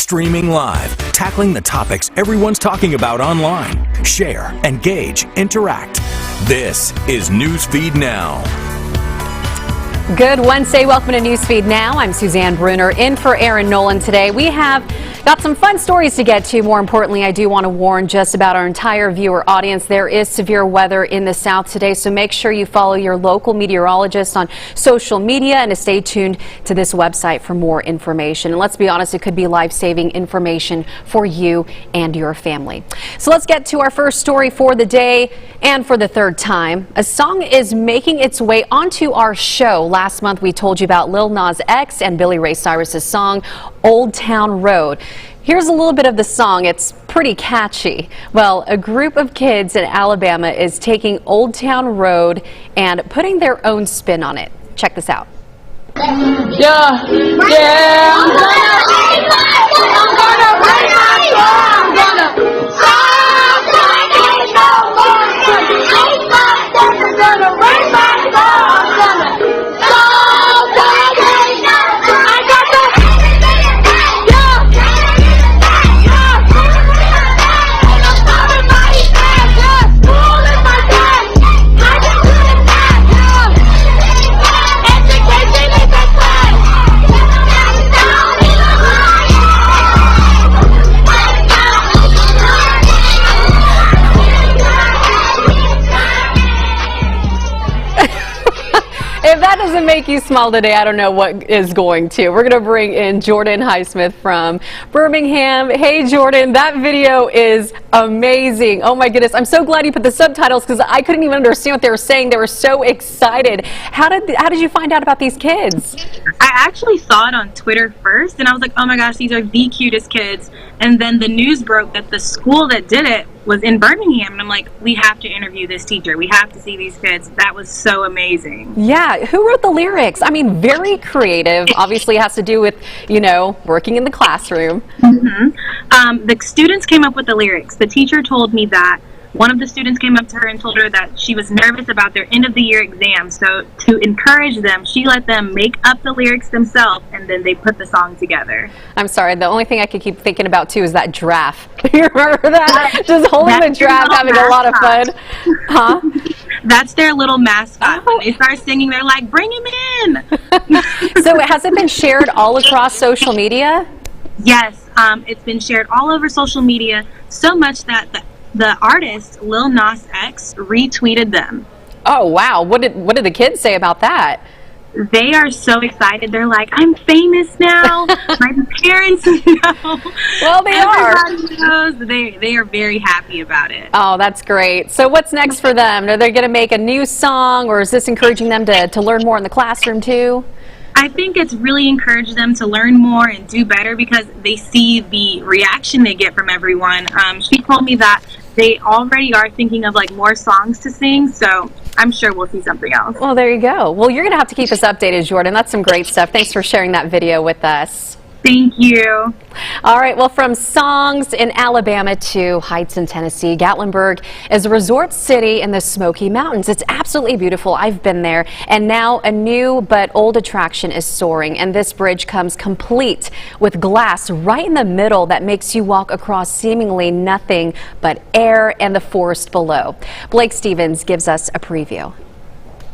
Streaming live, tackling the topics everyone's talking about online. Share, engage, interact. This is Newsfeed Now. Good Wednesday. Welcome to Newsfeed Now. I'm Suzanne Bruner in for Aaron Nolan today. We have got some fun stories to get to. More importantly, I do want to warn just about our entire viewer audience. There is severe weather in the south today, so make sure you follow your local meteorologist on social media and to stay tuned to this website for more information. And let's be honest, it could be life-saving information for you and your family. So let's get to our first story for the day and for the third time. A song is making its way onto our show. Last month, we told you about Lil Nas X and Billy Ray Cyrus's song, Old Town Road. Here's a little bit of the song. It's pretty catchy. Well, a group of kids in Alabama is taking Old Town Road and putting their own spin on it. Check this out. Yeah. If that doesn't make you smile today, I don't know what is going to. We're going to bring in Jordan Highsmith from Birmingham. Hey, Jordan, that video is amazing. Oh, my goodness. I'm so glad you put the subtitles because I couldn't even understand what they were saying. They were so excited. How did you find out about these kids? I actually saw it on Twitter first, and I was like, oh, my gosh, these are the cutest kids. And then the news broke that the school that did it was in Birmingham, and I'm like, we have to interview this teacher. We have to see these kids. That was so amazing. Yeah, who wrote the lyrics? I mean, very creative. Obviously has to do with, you know, working in the classroom. The students came up with the lyrics. The teacher told me that one of the students came up to her and told her that she was nervous about their end of the year exam. So to encourage them, she let them make up the lyrics themselves, and then they put the song together. I'm sorry, the only thing I could keep thinking about too is that giraffe. You remember that? Just holding the giraffe, having a lot of fun. Huh? That's their little mascot. When they start singing, they're like, bring him in. So has it been shared all across social media? Yes, it's been shared all over social media, so much that the artist, Lil Nas X, retweeted them. Oh, wow. What did the kids say about that? They are so excited. They're like, I'm famous now. My parents know. Well, they Everybody knows. They are very happy about it. Oh, that's great. So what's next for them? Are they going to make a new song, or is this encouraging them to learn more in the classroom too? I think it's really encouraged them to learn more and do better because they see the reaction they get from everyone. She told me that they already are thinking of like more songs to sing, so I'm sure we'll see something else. Well, there you go. Well, you're going to have to keep us updated, Jordan. That's some great stuff. Thanks for sharing that video with us. Thank you. All right, well, from songs in Alabama to heights in Tennessee, Gatlinburg is a resort city in the Smoky Mountains. It's absolutely beautiful. I've been there. And now a new but old attraction is soaring. And this bridge comes complete with glass right in the middle that makes you walk across seemingly nothing but air and the forest below. Blake Stevens gives us a preview.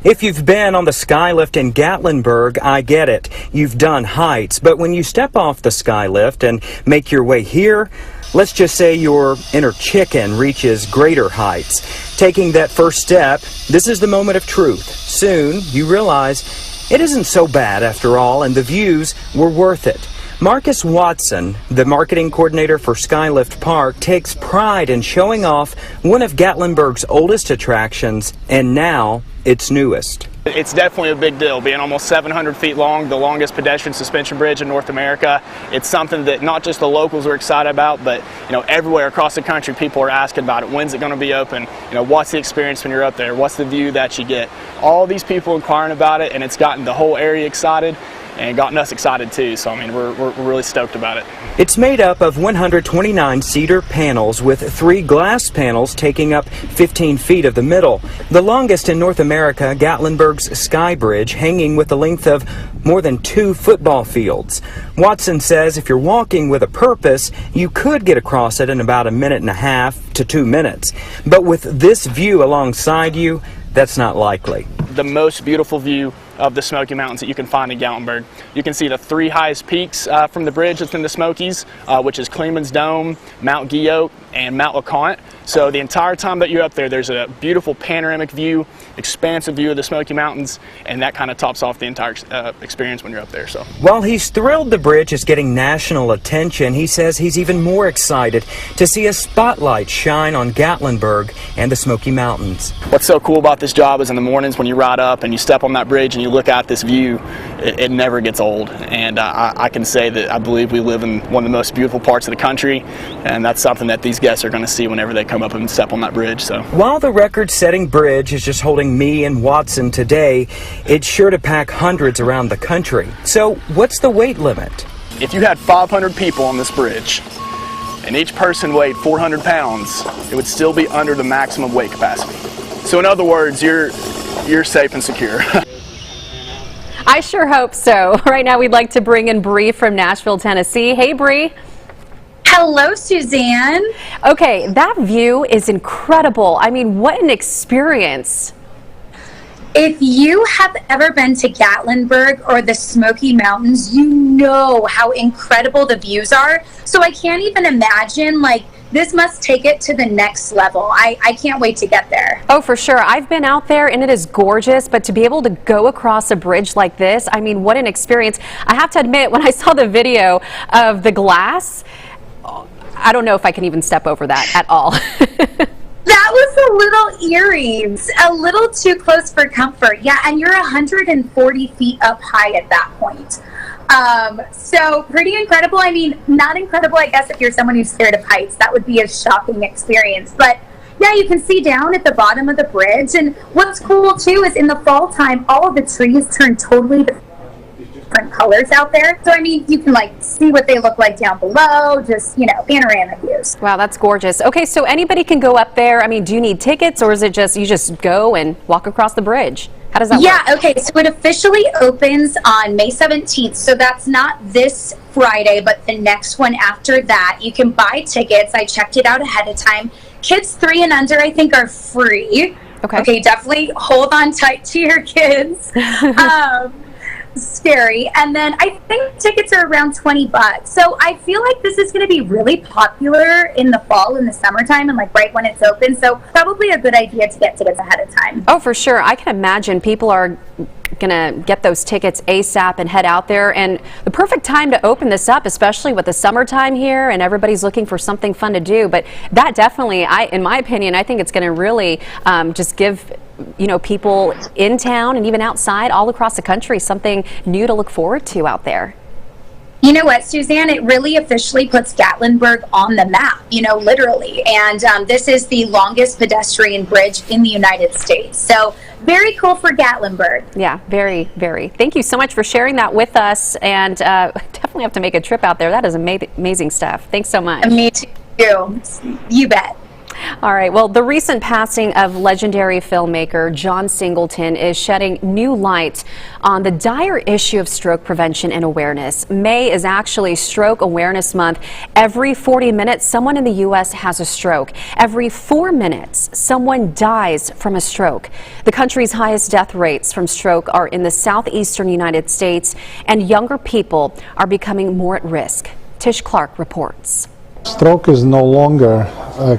If you've been on the skylift in Gatlinburg, I get it. You've done heights, but when you step off the skylift and make your way here, let's just say your inner chicken reaches greater heights. Taking that first step, this is the moment of truth. Soon, you realize it isn't so bad after all, and the views were worth it. Marcus Watson, the marketing coordinator for Skylift Park, takes pride in showing off one of Gatlinburg's oldest attractions, and now its newest. It's definitely a big deal, being almost 700 feet long, the longest pedestrian suspension bridge in North America. It's something that not just the locals are excited about, but everywhere across the country people are asking about it. When's it going to be open? What's the experience when you're up there? What's the view that you get? All these people inquiring about it, and it's gotten the whole area excited. and gotten us excited too. So I mean, we're really stoked about it. It's made up of 129 cedar panels with 3 glass panels taking up 15 feet of the middle. The longest in North America, Gatlinburg's Skybridge, hanging with a length of more than 2 football fields. Watson says if you're walking with a purpose, you could get across it in about 1.5 to 2 minutes. But with this view alongside you, that's not likely. The most beautiful view of the Smoky Mountains that you can find in Gatlinburg. You can see the 3 highest peaks from the bridge that's in the Smokies, which is Kleeman's Dome, Mount Guyot, and Mount LeConte. So the entire time that you're up there, there's a beautiful panoramic view, expansive view of the Smoky Mountains, and that kind of tops off the entire experience when you're up there. So while he's thrilled the bridge is getting national attention, he says he's even more excited to see a spotlight shine on Gatlinburg and the Smoky Mountains. What's so cool about this job is in the mornings when you ride up and you step on that bridge and you look out this view, it never gets old. And I can say that I believe we live in one of the most beautiful parts of the country, and that's something that these guests are going to see whenever they come up and step on that bridge. So while the record-setting bridge is just holding me and Watson today, it's sure to pack hundreds around the country. So what's the weight limit? If you had 500 people on this bridge and each person weighed 400 pounds, it would still be under the maximum weight capacity. So in other words, you're safe and secure. I sure hope so. Right now we'd like to bring in Bree from Nashville, Tennessee. Hey, Bree. Hello, Suzanne. Okay, that view is incredible. I mean, what an experience. If you have ever been to Gatlinburg or the Smoky Mountains, you know how incredible the views are. So I can't even imagine, like, this must take it to the next level. I can't wait to get there. Oh, for sure. I've been out there and it is gorgeous, but to be able to go across a bridge like this, I mean, what an experience. I have to admit, when I saw the video of the glass, I don't know if I can even step over that at all. That was a little eerie, a little too close for comfort. Yeah, and you're 140 feet up high at that point. So pretty incredible. I mean, not incredible, I guess, if you're someone who's scared of heights. That would be a shocking experience. But yeah, you can see down at the bottom of the bridge. And what's cool, too, is in the fall time, all of the trees turn totally different colors out there. So, I mean, you can, like, see what they look like down below, just, you know, panoramic views. Wow, that's gorgeous. Okay, so anybody can go up there. I mean, do you need tickets, or is it just you just go and walk across the bridge? How does that work? Yeah, okay, so it officially opens on May 17th, so that's not this Friday, but the next one after that. You can buy tickets. I checked it out ahead of time. Kids 3 and under, I think, are free. Okay, definitely hold on tight to your kids. Scary. And then I think tickets are around $20. So I feel like this is going to be really popular in the fall, in the summertime, and like right when it's open. So probably a good idea to get tickets ahead of time. Oh, for sure. I can imagine people are going to get those tickets ASAP and head out there. And the perfect time to open this up, especially with the summertime here and everybody's looking for something fun to do. But that definitely, in my opinion, I think it's going to really just give, you know, people in town and even outside all across the country something new to look forward to out there. You know what, Suzanne, it really officially puts Gatlinburg on the map, you know, literally. And this is the longest pedestrian bridge in the United States. So very cool for Gatlinburg. Yeah, very, very. Thank you so much for sharing that with us. And definitely have to make a trip out there. That is amazing stuff. Thanks so much. Me too. You bet. All right, well, the recent passing of legendary filmmaker John Singleton is shedding new light on the dire issue of stroke prevention and awareness. May is actually Stroke Awareness Month. Every 40 minutes, someone in the U.S. has a stroke. Every 4 minutes, someone dies from a stroke. The country's highest death rates from stroke are in the southeastern United States, and younger people are becoming more at risk. Tish Clark reports. Stroke is no longer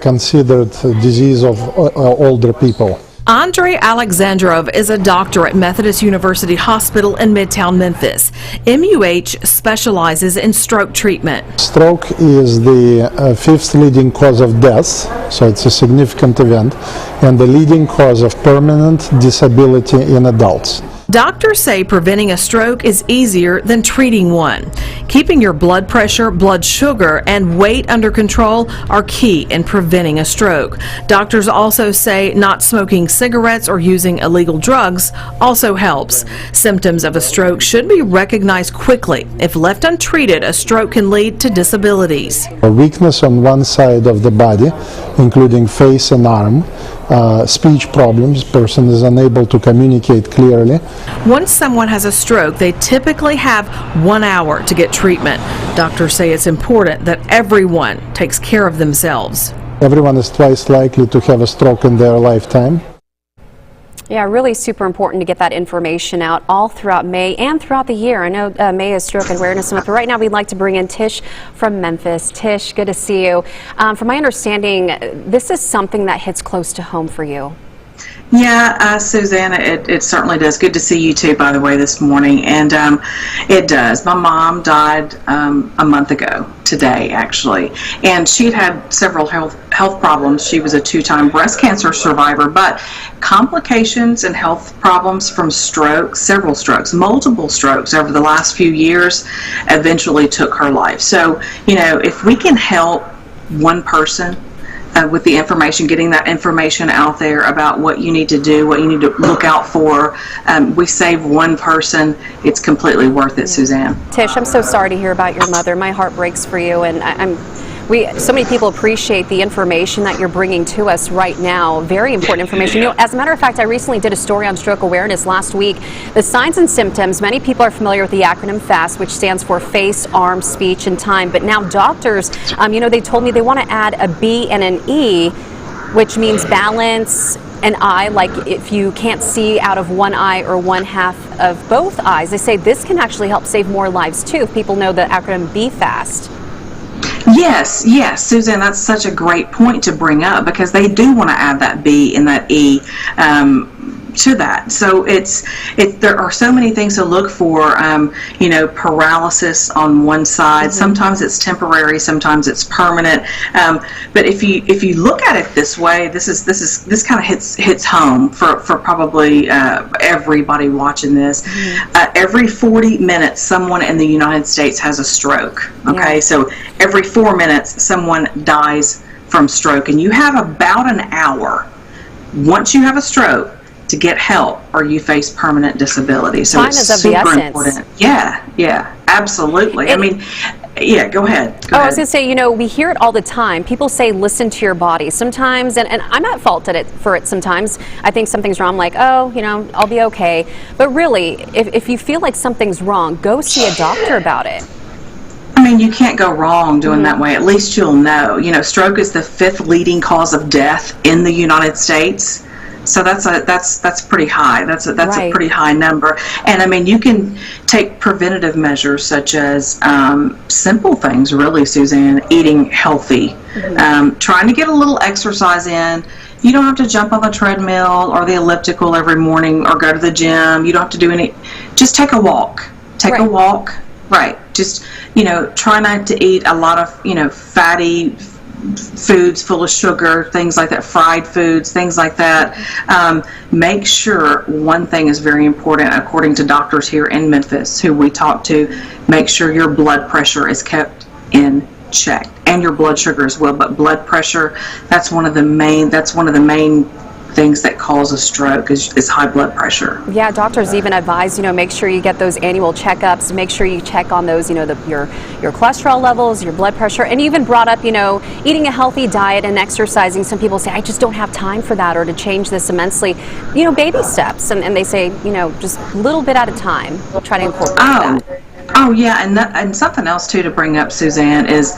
considered a disease of older people. Andrei Alexandrov is a doctor at Methodist University Hospital in Midtown Memphis. MUH specializes in stroke treatment. Stroke is the 5th leading cause of death So it's a significant event and the leading cause of permanent disability in adults. Doctors say preventing a stroke is easier than treating one. Keeping your blood pressure, blood sugar, and weight under control are key in preventing a stroke. Doctors also say not smoking cigarettes or using illegal drugs also helps. Symptoms of a stroke should be recognized quickly. If left untreated, a stroke can lead to disabilities. A weakness on one side of the body, including face and arm, speech problems, person is unable to communicate clearly. Once someone has a stroke, they typically have 1 hour to get treatment. Doctors say it's important that everyone takes care of themselves. Everyone is twice likely to have a stroke in their lifetime. Yeah, really super important to get that information out all throughout May and throughout the year. I know May is Stroke Awareness Month, but right now we'd like to bring in Tish from Memphis. Tish, good to see you. From my understanding, this is something that hits close to home for you. Yeah, Susanna, it certainly does. Good to see you too, by the way, this morning. And it does. My mom died a month ago today, actually, and she'd had several health problems. She was a 2-time breast cancer survivor, but complications and health problems from strokes, several strokes, multiple strokes over the last few years eventually took her life. So, you know, if we can help one person with the information, getting that information out there about what you need to do, what you need to look out for, we save one person, it's completely worth it, Suzanne. Tish, I'm so sorry to hear about your mother. My heart breaks for you, and so many people appreciate the information that you're bringing to us right now. Very important information. You know, as a matter of fact, I recently did a story on stroke awareness last week. The signs and symptoms, many people are familiar with the acronym FAST, which stands for face, arm, speech, and time. But now doctors, you know, they told me they want to add a B and an E, which means balance, an eye, like if you can't see out of one eye or one half of both eyes. They say this can actually help save more lives too if people know the acronym B FAST. Yes, Susan, that's such a great point to bring up, because they do want to add that B and that E to that. So there are so many things to look for. You know, paralysis on one side. Sometimes it's temporary, sometimes it's permanent. But if you look at it this way, this kind of hits home for probably everybody watching this. Every 40 minutes, someone in the United States has a stroke. Okay, so every 4 minutes, someone dies from stroke, and you have about an hour once you have a stroke to get help, or you face permanent disability. So Time it's is of super the essence. important. Yeah, absolutely. I mean, go ahead. I was going to say, you know, we hear it all the time. People say, listen to your body. Sometimes, and I'm at fault for it sometimes. I think something's wrong. I'm like, oh, you know, I'll be okay. But really, if you feel like something's wrong, go see a doctor about it. I mean, you can't go wrong doing that way. At least you'll know. You know, stroke is the 5th leading cause of death in the United States. So that's pretty high. That's a pretty high number. And I mean, you can take preventative measures such as simple things, really, Suzanne. Eating healthy, trying to get a little exercise in. You don't have to jump on the treadmill or the elliptical every morning or go to the gym. You don't have to do any. Just take a walk. Take a walk. Right. Just, you know, try not to eat a lot of, you know, fatty foods full of sugar, things like that, fried foods, things like that. Make sure one thing is very important, according to doctors here in Memphis who we talk to, make sure your blood pressure is kept in check, and your blood sugar as well. But blood pressure, that's one of the main things that cause a stroke is high blood pressure. Yeah, doctors even advise, you know, make sure you get those annual checkups, make sure you check on those, you know, your cholesterol levels, your blood pressure, and you even brought up, you know, eating a healthy diet and exercising. Some people say, I just don't have time for that, or to change this immensely. You know, baby steps, and they say, you know, just a little bit at a time, try to incorporate that. Oh yeah, and something else too to bring up, Suzanne, is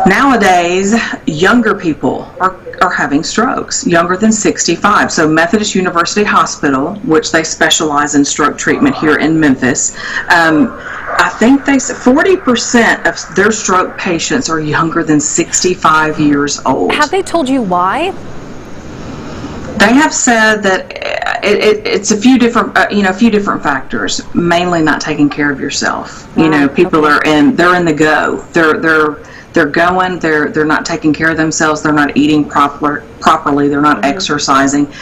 nowadays younger people are having strokes, younger than 65. So Methodist University Hospital, which they specialize in stroke treatment here in Memphis, I think they said 40% of their stroke patients are younger than 65 years old. Have they told you why? They have said that it's a few different, a few different factors. Mainly not taking care of yourself. You know, people they're in the go. they're going, they're not taking care of themselves, they're not eating properly, they're not exercising.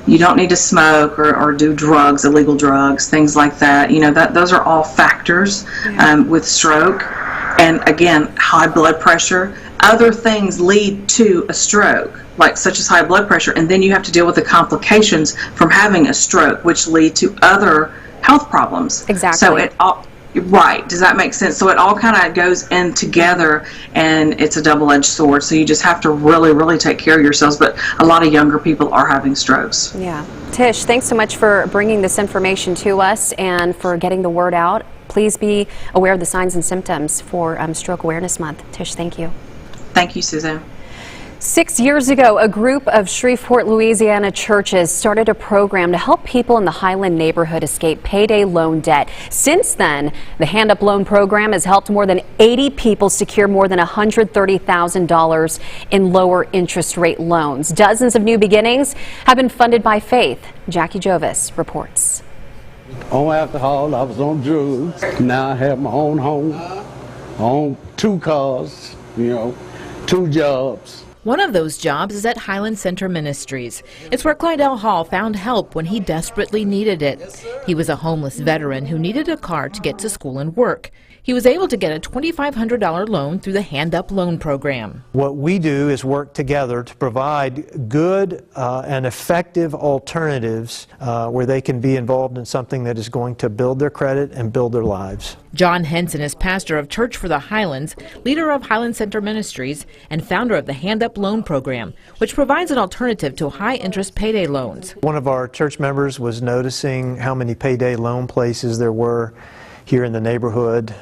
You don't need to smoke or do drugs, illegal drugs, things like that. You know, those are all factors with stroke. And again, high blood pressure. Other things lead to a stroke, like such as high blood pressure, and then you have to deal with the complications from having a stroke, which lead to other health problems. Exactly. So it all, right, does that make sense? So it all kind of goes in together, and it's a double-edged sword. So you just have to really, really take care of yourselves. But a lot of younger people are having strokes. Yeah. Tish, thanks so much for bringing this information to us and for getting the word out. Please be aware of the signs and symptoms for Stroke Awareness Month. Tish, thank you. Thank you, Suzanne. 6 years ago, a group of Shreveport, Louisiana churches started a program to help people in the Highland neighborhood escape payday loan debt. Since then, the Hand Up Loan program has helped more than 80 people secure more than $130,000 in lower interest rate loans. Dozens of new beginnings have been funded by faith. Jackie Jovis reports. On alcohol, I was on drugs. Now I have my own home, I own 2 cars, 2 jobs. One of those jobs is at Highland Center Ministries. It's where Clydell Hall found help when he desperately needed it. He was a homeless veteran who needed a car to get to school and work. He was able to get a $2,500 loan through the Hand Up Loan program. What we do is work together to provide good and effective alternatives where they can be involved in something that is going to build their credit and build their lives. John Henson is pastor of Church for the Highlands, leader of Highland Center Ministries, and founder of the Hand Up Loan program, which provides an alternative to high-interest payday loans. One of our church members was noticing how many payday loan places there were here in the neighborhood.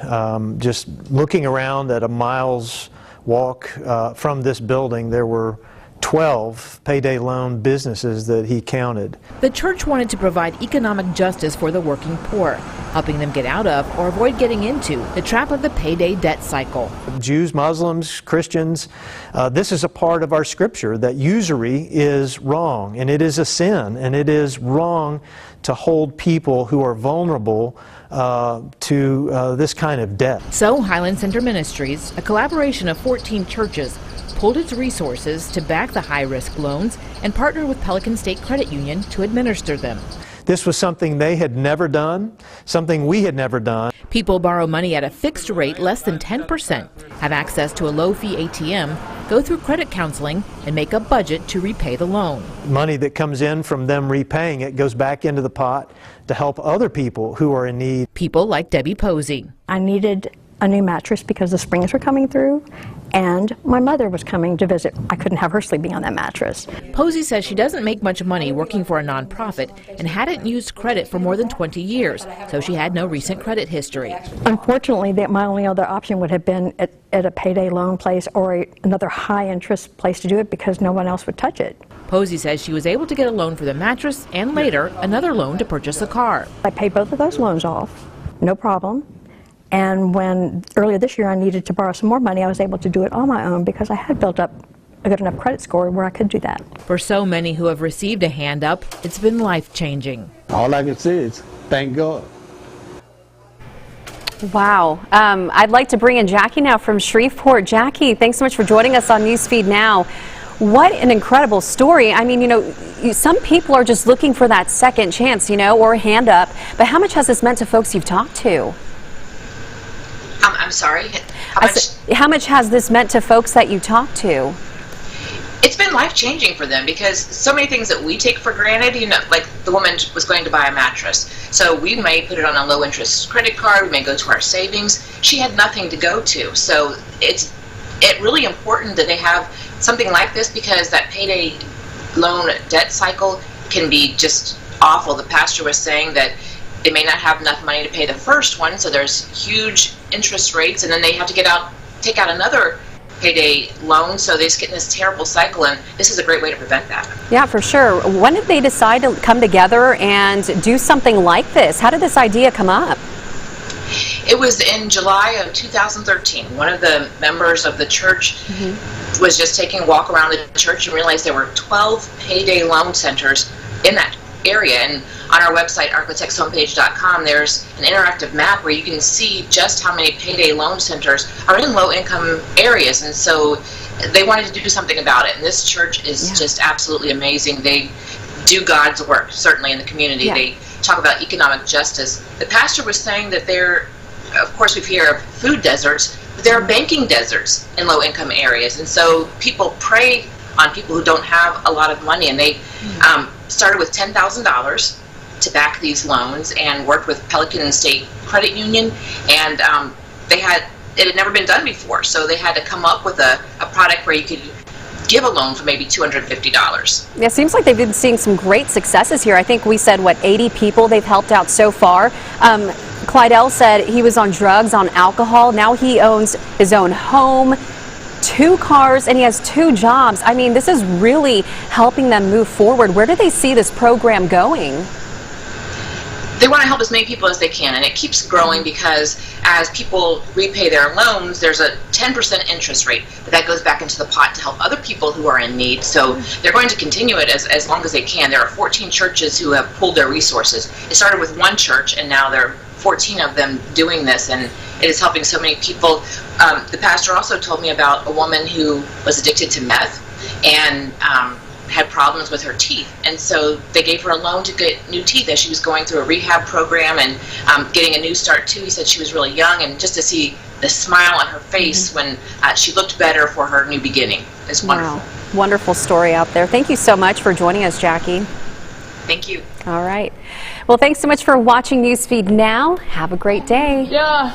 Just looking around at a mile's walk from this building, there were 12 payday loan businesses that he counted. The church wanted to provide economic justice for the working poor, helping them get out of or avoid getting into the trap of the payday debt cycle. Jews, Muslims, Christians, this is a part of our scripture that usury is wrong, and it is a sin, and it is wrong to hold people who are vulnerable to this kind of debt. So Highland Center Ministries, a collaboration of 14 churches, pulled its resources to back the high-risk loans and partner with Pelican State Credit Union to administer them. This was something they had never done, something we had never done. People borrow money at a fixed rate less than 10%, have access to a low-fee ATM, go through credit counseling, and make a budget to repay the loan. Money that comes in from them repaying it goes back into the pot to help other people who are in need. People like Debbie Posey. I needed a new mattress because the springs were coming through, and my mother was coming to visit. I couldn't have her sleeping on that mattress. Posey says she doesn't make much money working for a nonprofit and hadn't used credit for more than 20 years, so she had no recent credit history. Unfortunately, my only other option would have been at a payday loan place or another high-interest place to do it because no one else would touch it. Posey says she was able to get a loan for the mattress and later another loan to purchase a car. I paid both of those loans off, no problem. And when earlier this year I needed to borrow some more money, I was able to do it on my own because I had built up a good enough credit score where I could do that. For so many who have received a hand up, it's been life-changing. All I can say is thank God. Wow. I'd like to bring in Jackie now from Shreveport. Jackie, thanks so much for joining us on Newsfeed Now. What an incredible story. I mean, some people are just looking for that second chance, or a hand up. But how much has this meant to folks you've talked to? I'm sorry? How much has this meant to folks that you talk to? It's been life-changing for them because so many things that we take for granted, like the woman was going to buy a mattress. So we may put it on a low-interest credit card, we may go to our savings. She had nothing to go to. So it's really important that they have something like this because that payday loan debt cycle can be just awful. The pastor was saying that they may not have enough money to pay the first one, so there's huge interest rates, and then they have to take out another payday loan, so they just get in this terrible cycle, and this is a great way to prevent that. Yeah, for sure. When did they decide to come together and do something like this? How did this idea come up? It was in July of 2013. One of the members of the church was just taking a walk around the church and realized there were 12 payday loan centers in that area. And on our website, architectshomepage.com, there's an interactive map where you can see just how many payday loan centers are in low-income areas. And so they wanted to do something about it. And this church is just absolutely amazing. They do God's work, certainly in the community. They talk about economic justice. The pastor was saying that of course, we hear of food deserts, but there are banking deserts in low-income areas. And so people prey on people who don't have a lot of money. And they started with $10,000 to back these loans and worked with Pelican State Credit Union. And it had never been done before. So they had to come up with a product where you could give a loan for maybe $250. Yeah, it seems like they've been seeing some great successes here. I think we said, 80 people they've helped out so far. Clydell said he was on drugs, on alcohol. Now he owns his own home, 2 cars, and he has 2 jobs. I mean, this is really helping them move forward. Where do they see this program going? They want to help as many people as they can, and it keeps growing because as people repay their loans, there's a 10% interest rate, but that goes back into the pot to help other people who are in need. So they're going to continue it as long as they can. There are 14 churches who have pooled their resources. It started with 1 church, and now there are 14 of them doing this, and it is helping so many people. The pastor also told me about a woman who was addicted to meth and had problems with her teeth, and so they gave her a loan to get new teeth as she was going through a rehab program and getting a new start too. He said she was really young, and just to see the smile on her face when she looked better for her new beginning is wonderful. Wow. Wonderful story out there. Thank you so much for joining us, Jackie. Thank you. All right. Well, thanks so much for watching Newsfeed Now. Have a great day. Yeah.